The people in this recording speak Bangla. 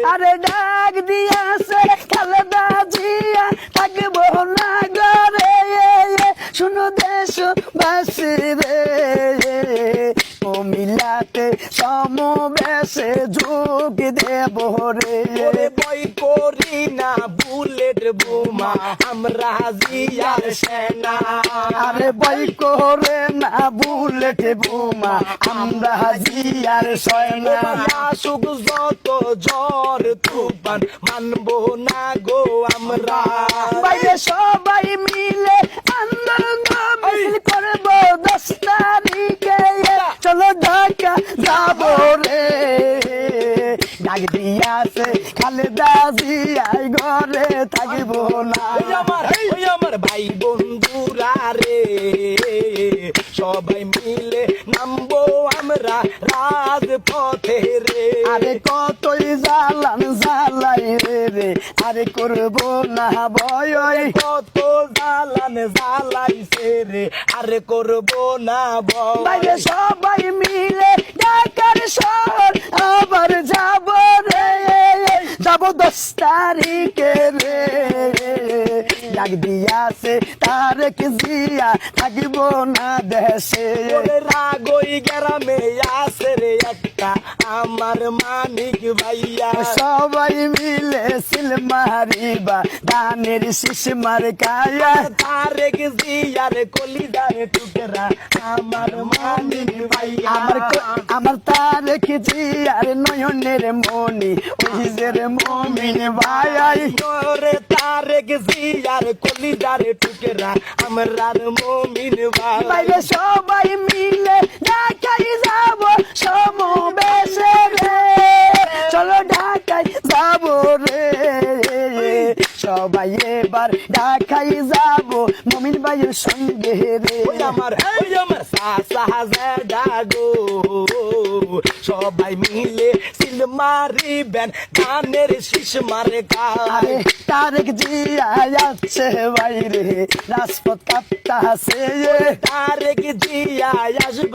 আরে ডাক দিয়াছে খালেদা জিয়া থাকবো না ঘরে শুনো দেশবাসী রে কুমিল্লাতে সমবেশে যোগ দেব রে ওরে বই করি না বুলেট বোমা আমরা জিয়ার সেনা আরে বই করে না বুলেট বোমা আমরা জিয়ার সয়না আসুক যত ঝড় তুফান মানবো না গো আমরা বাইরে সবাই মিলে আন্দোলন মিছিল করবো 10 তারিখে চলো ঢাকা যাবো রে ডাক দিয়াছে খালেদা জিয়াই ঘরে থাকবো না ওই আমার ভাই বন্ধুরা রে সবাই মিলে নামবো আমরা রাজপথে রে আরে কতই জ্বালাই রে আরে করবো না ভয় কত জ্বালাইছে রে আরে করবো না বাইরে সবাই মিলে ঢাকার শহর আবার যাব রে যাব 10 তারিখে রে ডাক দিয়াছে তারেক জিয়া থাকব না দেশে ওরে রাগই গ্রামে আছে রে একটা আমার মানিক ভাইয়া সবাই মিলে সিল মারিবা দানের শীষ মার কায়া তারেক জিয়ার কলিজার টুকরা আমার মানিক ভাইয়া আমার তারেক জিয়ার নয়নের মনি ওই যে রে মমিন ভাই ওরে তারেক জিয়ার কলিজার টুকরা আমরার মমিন ভাই বাইরে সবাই মিলে ঢাকায় যাব সমবেশে রে চলো ঢাকায় যাব রে সবাই এবার ঢাকায় যাব মমিন ভাইয়ের সঙ্গে রে ওই আমার সাহাজাগো সবাই মিলে সিল মারিবেন ধানের শীষ মারে আরে তারেক জিয়া যাচ্ছে বাইরে রাজপথ কাঁপতাছে তারেক জিয়া আসবে